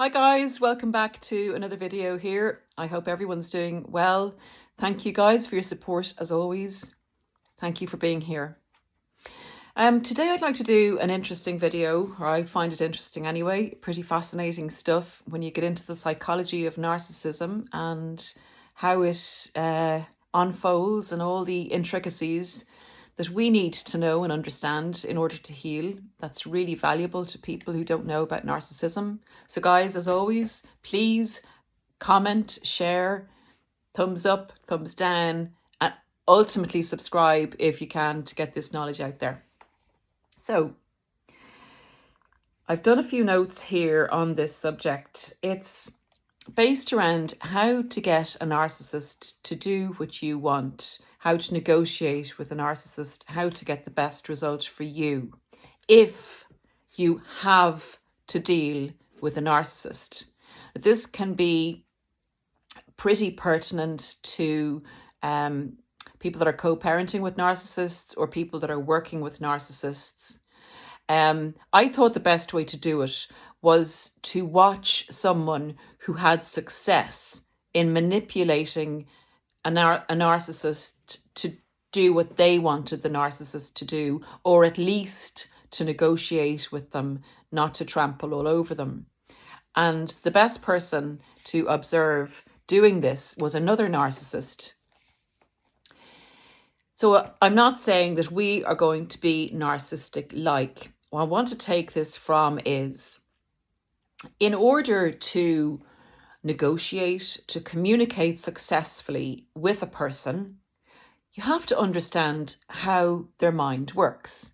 Hi guys, welcome back to another video here. I hope everyone's doing well. Thank you guys for your support as always. Thank you for being here. Today I'd like to do an interesting video, or I find it interesting anyway, pretty fascinating stuff when you get into the psychology of narcissism and how it unfolds and all the intricacies that we need to know and understand in order to heal. That's really valuable to people who don't know about narcissism. So guys, as always, please comment, share, thumbs up, thumbs down, and ultimately subscribe if you can to get this knowledge out there. So I've done a few notes here on this subject. It's based around how to get a narcissist to do what you want, how to negotiate with a narcissist, how to get the best result for you if you have to deal with a narcissist. This can be pretty pertinent to people that are co-parenting with narcissists or people that are working with narcissists. I thought the best way to do it was to watch someone who had success in manipulating a narcissist to do what they wanted the narcissist to do, or at least to negotiate with them, not to trample all over them. And the best person to observe doing this was another narcissist. So I'm not saying that we are going to be narcissistic-like. What I want to take this from is, in order to negotiate, to communicate successfully with a person, you have to understand how their mind works.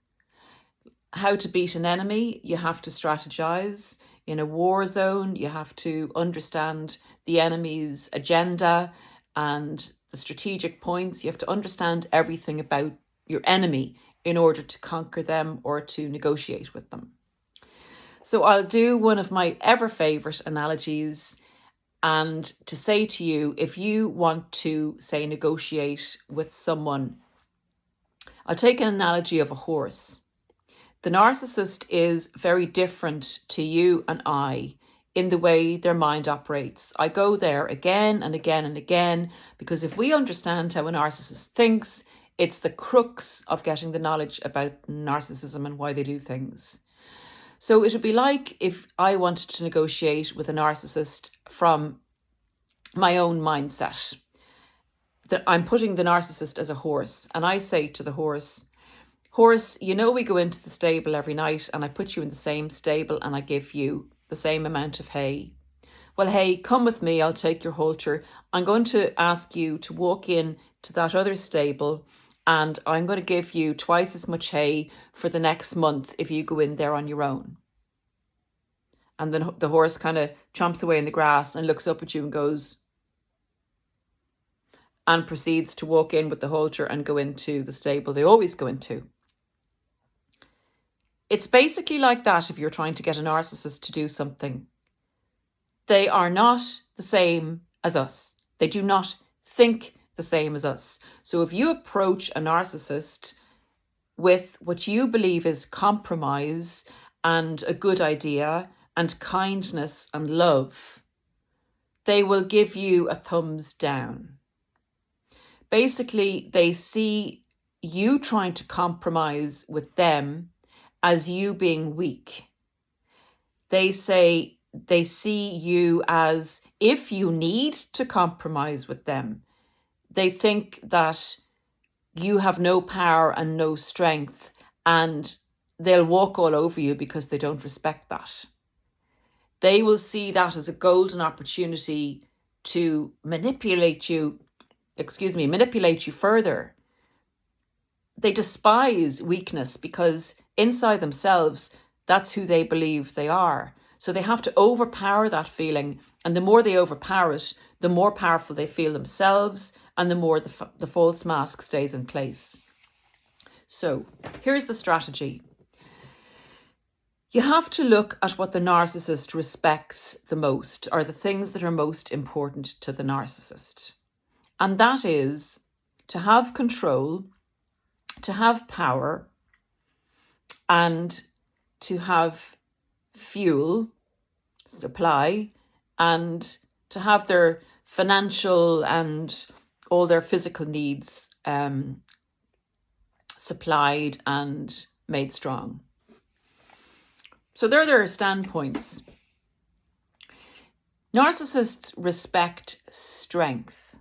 How to beat an enemy, you have to strategize. In a war zone, you have to understand the enemy's agenda and the strategic points. You have to understand everything about your enemy in order to conquer them or to negotiate with them. So I'll do one of my ever favorite analogies, and to say to you, if you want to, say, negotiate with someone, I'll take an analogy of a horse. The narcissist is very different to you and I in the way their mind operates. I go there again and again and again, because if we understand how a narcissist thinks, it's the crux of getting the knowledge about narcissism and why they do things. So it would be like if I wanted to negotiate with a narcissist from my own mindset, that I'm putting the narcissist as a horse, and I say to the horse, you know, we go into the stable every night and I put you in the same stable and I give you the same amount of hay. Well, hey, come with me, I'll take your halter. I'm going to ask you to walk in to that other stable and I'm going to give you twice as much hay for the next month if you go in there on your own. And then the horse kind of chomps away in the grass and looks up at you and goes, and proceeds to walk in with the halter and go into the stable they always go into. It's basically like that if you're trying to get a narcissist to do something. They are not the same as us. They do not think the same as us. So if you approach a narcissist with what you believe is compromise and a good idea and kindness and love, they will give you a thumbs down. Basically, they see you trying to compromise with them as you being weak. They say they see you as, if you need to compromise with them, they think that you have no power and no strength, and they'll walk all over you because they don't respect that. They will see that as a golden opportunity to manipulate you further. They despise weakness because inside themselves, that's who they believe they are. So they have to overpower that feeling. And the more they overpower it, the more powerful they feel themselves and the more the false mask stays in place. So here's the strategy. You have to look at what the narcissist respects the most, or the things that are most important to the narcissist. And that is to have control, to have power, and to have fuel supply, and to have their financial and all their physical needs supplied and made strong. So there are their standpoints. Narcissists respect strength.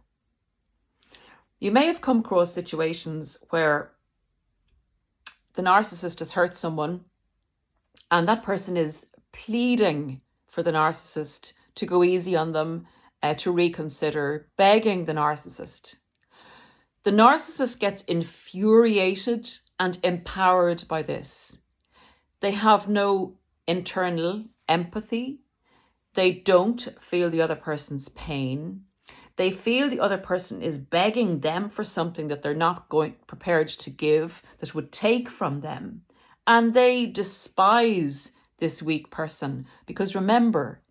You may have come across situations where the narcissist has hurt someone and that person is pleading for the narcissist to go easy on them, to reconsider, begging the narcissist. The narcissist gets infuriated and empowered by this. They have no internal empathy. They don't feel the other person's pain. They feel the other person is begging them for something that they're not prepared to give, that would take from them. And they despise this weak person because remember,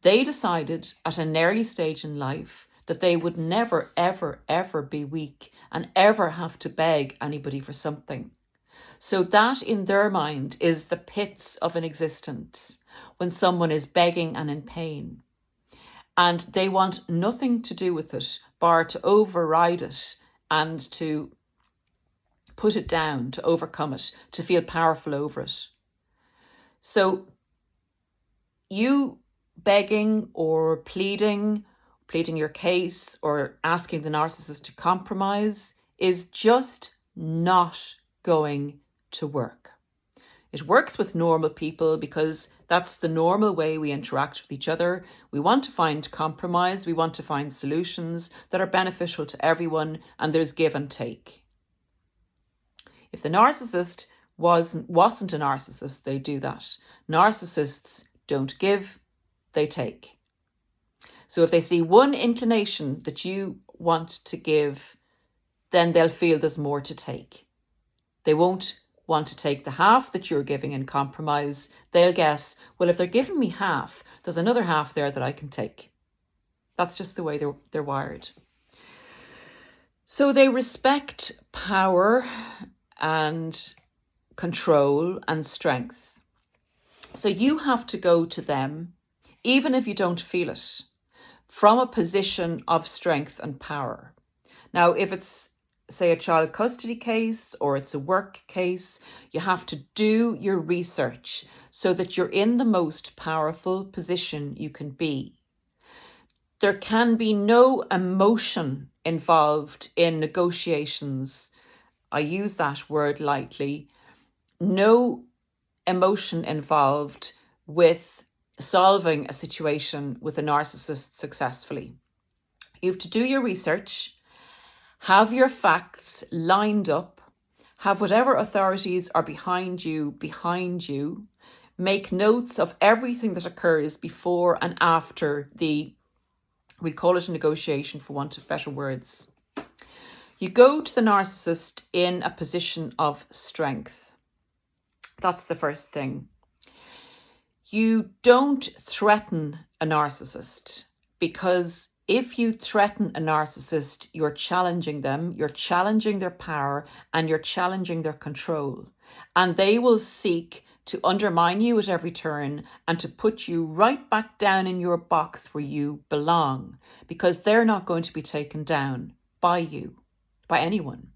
they decided at an early stage in life that they would never, ever, ever be weak and ever have to beg anybody for something. So that in their mind is the pits of an existence when someone is begging and in pain. And they want nothing to do with it, bar to override it and to put it down, to overcome it, to feel powerful over it. So you begging or pleading your case or asking the narcissist to compromise is just not going to work. It works with normal people because that's the normal way we interact with each other. We want to find compromise. We want to find solutions that are beneficial to everyone, and there's give and take. If the narcissist wasn't a narcissist, they do that. Narcissists don't give, they take. So if they see one inclination that you want to give, then they'll feel there's more to take. They won't want to take the half that you're giving in compromise. They'll guess, well, if they're giving me half, there's another half there that I can take. That's just the way they're wired. So they respect power and control and strength. So you have to go to them, even if you don't feel it, from a position of strength and power. Now, if it's, say, a child custody case or it's a work case, you have to do your research so that you're in the most powerful position you can be. There can be no emotion involved in negotiations. I use that word lightly. No emotion involved with solving a situation with a narcissist successfully. You have to do your research, have your facts lined up, have whatever authorities are behind you, make notes of everything that occurs before and after we call it a negotiation for want of better words. You go to the narcissist in a position of strength. That's the first thing. You don't threaten a narcissist, because if you threaten a narcissist, you're challenging them, you're challenging their power, and you're challenging their control. And they will seek to undermine you at every turn and to put you right back down in your box where you belong, because they're not going to be taken down by you, by anyone.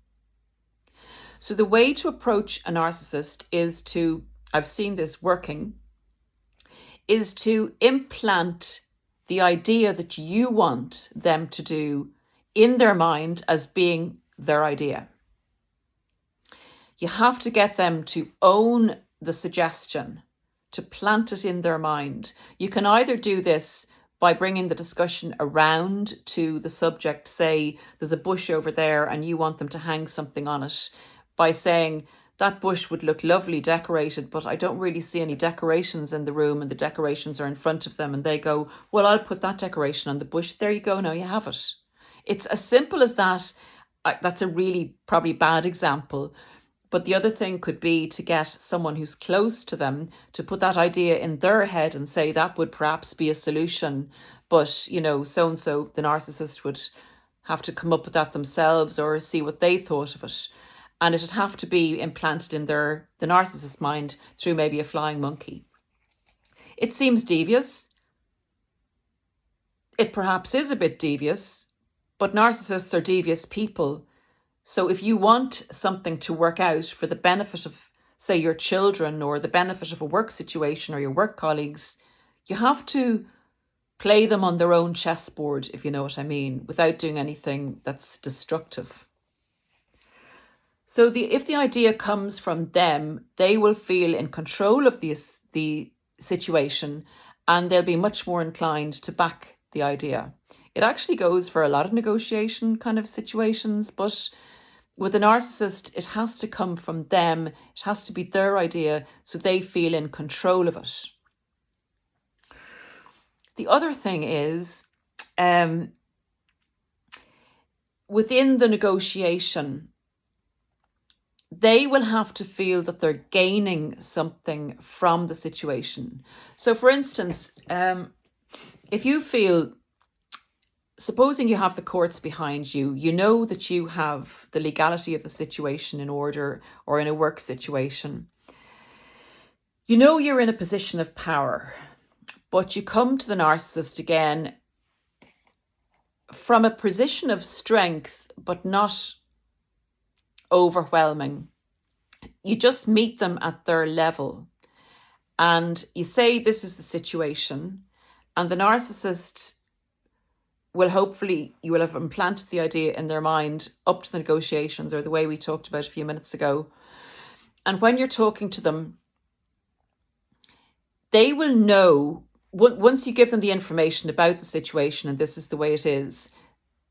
So the way to approach a narcissist is to, I've seen this working, is to implant the idea that you want them to do in their mind as being their idea. You have to get them to own the suggestion, to plant it in their mind. You can either do this by bringing the discussion around to the subject, say there's a bush over there and you want them to hang something on it, by saying, that bush would look lovely decorated, but I don't really see any decorations in the room and the decorations are in front of them. And they go, well, I'll put that decoration on the bush. There you go. Now you have it. It's as simple as that. That's a really probably bad example. But the other thing could be to get someone who's close to them to put that idea in their head and say that would perhaps be a solution. But, so-and-so, the narcissist would have to come up with that themselves or see what they thought of it. And it'd have to be implanted in the narcissist's mind through maybe a flying monkey. It seems devious, it perhaps is a bit devious, but narcissists are devious people. So if you want something to work out for the benefit of, say, your children or the benefit of a work situation or your work colleagues, you have to play them on their own chessboard, if you know what I mean, without doing anything that's destructive. So if the idea comes from them, they will feel in control of the situation, and they'll be much more inclined to back the idea. It actually goes for a lot of negotiation kind of situations, but with a narcissist, it has to come from them. It has to be their idea, so they feel in control of it. The other thing is, within the negotiation, they will have to feel that they're gaining something from the situation. So for instance, if you feel, supposing you have the courts behind you, you know that you have the legality of the situation in order, or in a work situation. You know you're in a position of power, but you come to the narcissist again from a position of strength, but not overwhelming. You just meet them at their level and you say, this is the situation, and the narcissist will hopefully, you will have implanted the idea in their mind up to the negotiations, or the way we talked about a few minutes ago. And when you're talking to them, they will know, once you give them the information about the situation and this is the way it is,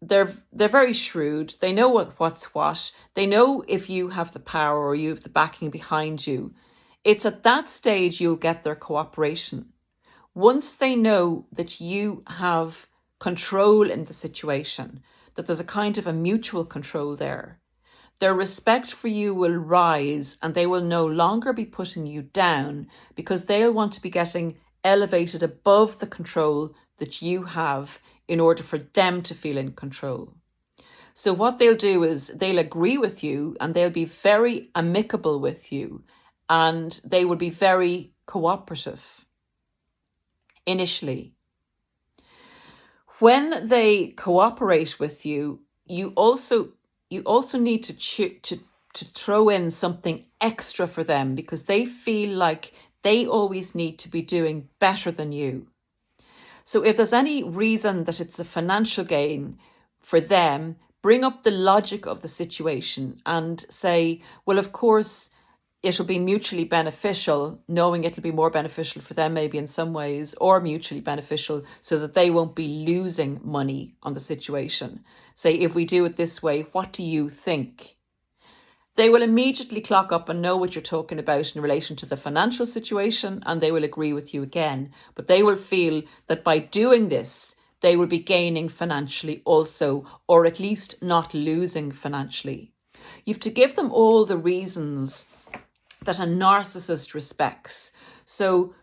they're very shrewd. They know what's what. They know if you have the power or you have the backing behind you. It's at that stage you'll get their cooperation. Once they know that you have control in the situation, that there's a kind of a mutual control there, their respect for you will rise, and they will no longer be putting you down, because they'll want to be getting elevated above the control that you have in order for them to feel in control. So what they'll do is they'll agree with you, and they'll be very amicable with you, and they will be very cooperative initially. When they cooperate with you, you also need to throw in something extra for them, because they feel like they always need to be doing better than you. So if there's any reason that it's a financial gain for them, bring up the logic of the situation and say, well, of course, it'll be mutually beneficial, knowing it'll be more beneficial for them maybe in some ways, or mutually beneficial so that they won't be losing money on the situation. Say, if we do it this way, what do you think? They will immediately clock up and know what you're talking about in relation to the financial situation, and they will agree with you again. But they will feel that by doing this, they will be gaining financially also, or at least not losing financially. You have to give them all the reasons that a narcissist respects. So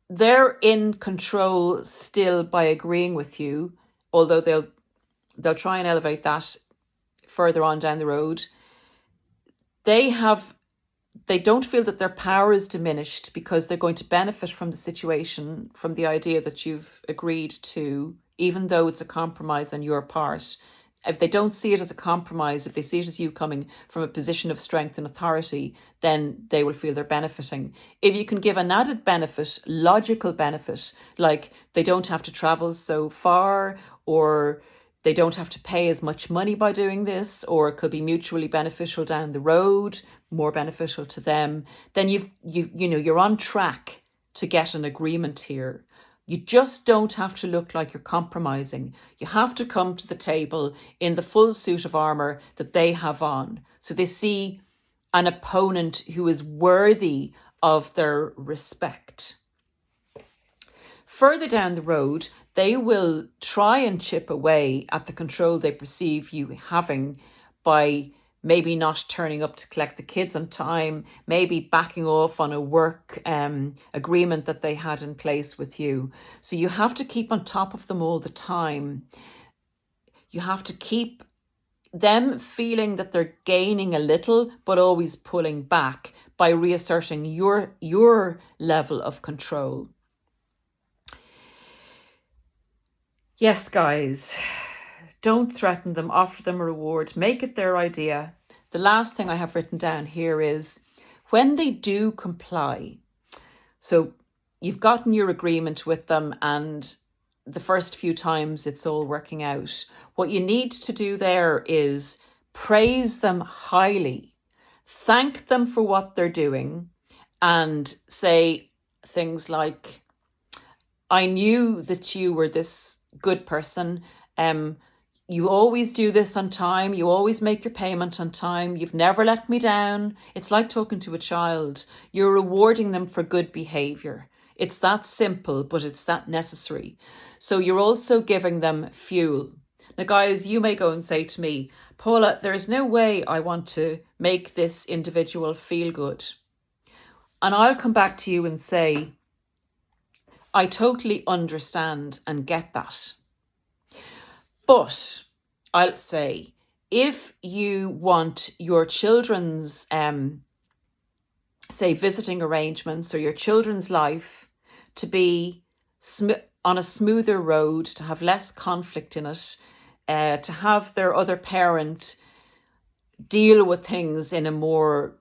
they're in control still by agreeing with you, although they'll try and elevate that further on down the road. They don't feel that their power is diminished, because they're going to benefit from the situation, from the idea that you've agreed to, even though it's a compromise on your part. If they don't see it as a compromise, if they see it as you coming from a position of strength and authority, then they will feel they're benefiting. If you can give an added benefit, logical benefit, like they don't have to travel so far, or they don't have to pay as much money by doing this, or it could be mutually beneficial down the road, more beneficial to them, then you're on track to get an agreement here. You just don't have to look like you're compromising. You have to come to the table in the full suit of armour that they have on, so they see an opponent who is worthy of their respect. Further down the road, they will try and chip away at the control they perceive you having by maybe not turning up to collect the kids on time, maybe backing off on a work agreement that they had in place with you. So you have to keep on top of them all the time. You have to keep them feeling that they're gaining a little, but always pulling back by reasserting your level of control. Yes, guys, don't threaten them, offer them a reward, make it their idea. The last thing I have written down here is when they do comply. So you've gotten your agreement with them and the first few times it's all working out. What you need to do there is praise them highly, thank them for what they're doing, and say things like, I knew that you were this good person. You always do this on time. You always make your payment on time. You've never let me down. It's like talking to a child. You're rewarding them for good behavior. It's that simple, but it's that necessary. So you're also giving them fuel. Now, guys, you may go and say to me, Paula, there's no way I want to make this individual feel good. And I'll come back to you and say, I totally understand and get that. But I'll say, if you want your children's, say, visiting arrangements or your children's life to be on a smoother road, to have less conflict in it, to have their other parent deal with things in a more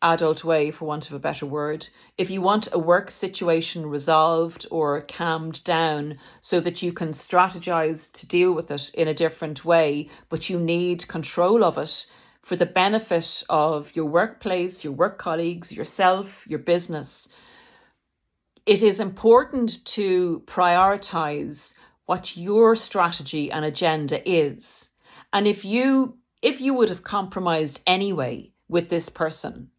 adult way, for want of a better word, if you want a work situation resolved or calmed down so that you can strategize to deal with it in a different way, but you need control of it for the benefit of your workplace, your work colleagues, yourself, your business, it is important to prioritize what your strategy and agenda is. And if you would have compromised anyway with this person,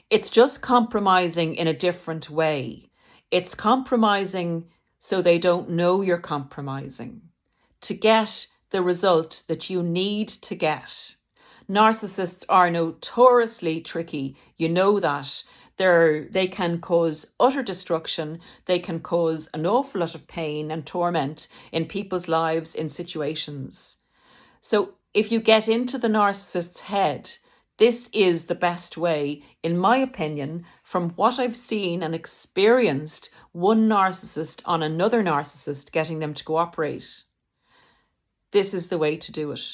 it's just compromising in a different way. It's compromising so they don't know you're compromising to get the result that you need to get. Narcissists are notoriously tricky. You know that. They can cause utter destruction. They can cause an awful lot of pain and torment in people's lives, in situations. So if you get into the narcissist's head, this is the best way, in my opinion, from what I've seen and experienced one narcissist on another narcissist getting them to cooperate. This is the way to do it.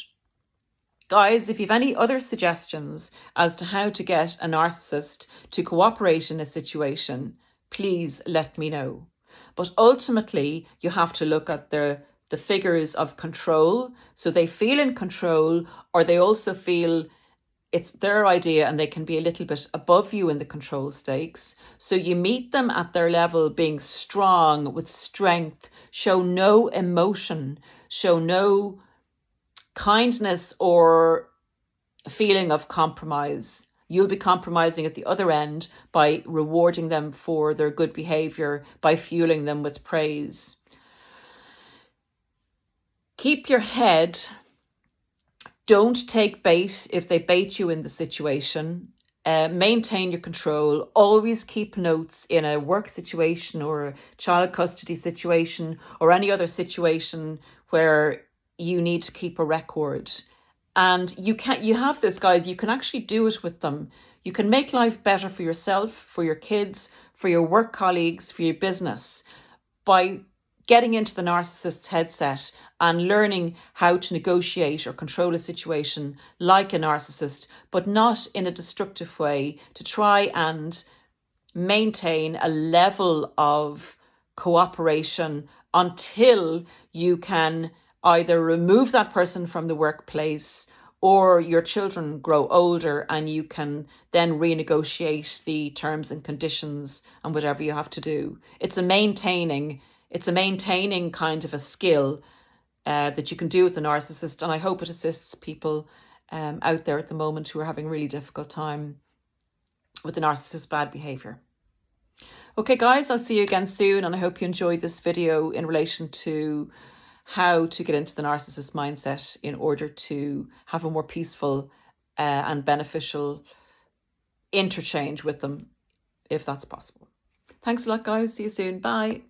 Guys, if you have any other suggestions as to how to get a narcissist to cooperate in a situation, please let me know. But ultimately, you have to look at the figures of control. So they feel in control, or they also feel it's their idea and they can be a little bit above you in the control stakes. So you meet them at their level, being strong, with strength, show no emotion, show no kindness or feeling of compromise. You'll be compromising at the other end by rewarding them for their good behavior, by fueling them with praise. Keep your head. Don't take bait if they bait you in the situation. Maintain your control. Always keep notes in a work situation or a child custody situation or any other situation where you need to keep a record. And you have this, guys, you can actually do it with them. You can make life better for yourself, for your kids, for your work colleagues, for your business by getting into the narcissist's headset and learning how to negotiate or control a situation like a narcissist, but not in a destructive way, to try and maintain a level of cooperation until you can either remove that person from the workplace or your children grow older and you can then renegotiate the terms and conditions and whatever you have to do. It's a maintaining kind of a skill that you can do with a narcissist, and I hope it assists people out there at the moment who are having a really difficult time with the narcissist's bad behavior. Okay, guys, I'll see you again soon, and I hope you enjoyed this video in relation to how to get into the narcissist mindset in order to have a more peaceful and beneficial interchange with them, if that's possible. Thanks a lot, guys. See you soon. Bye.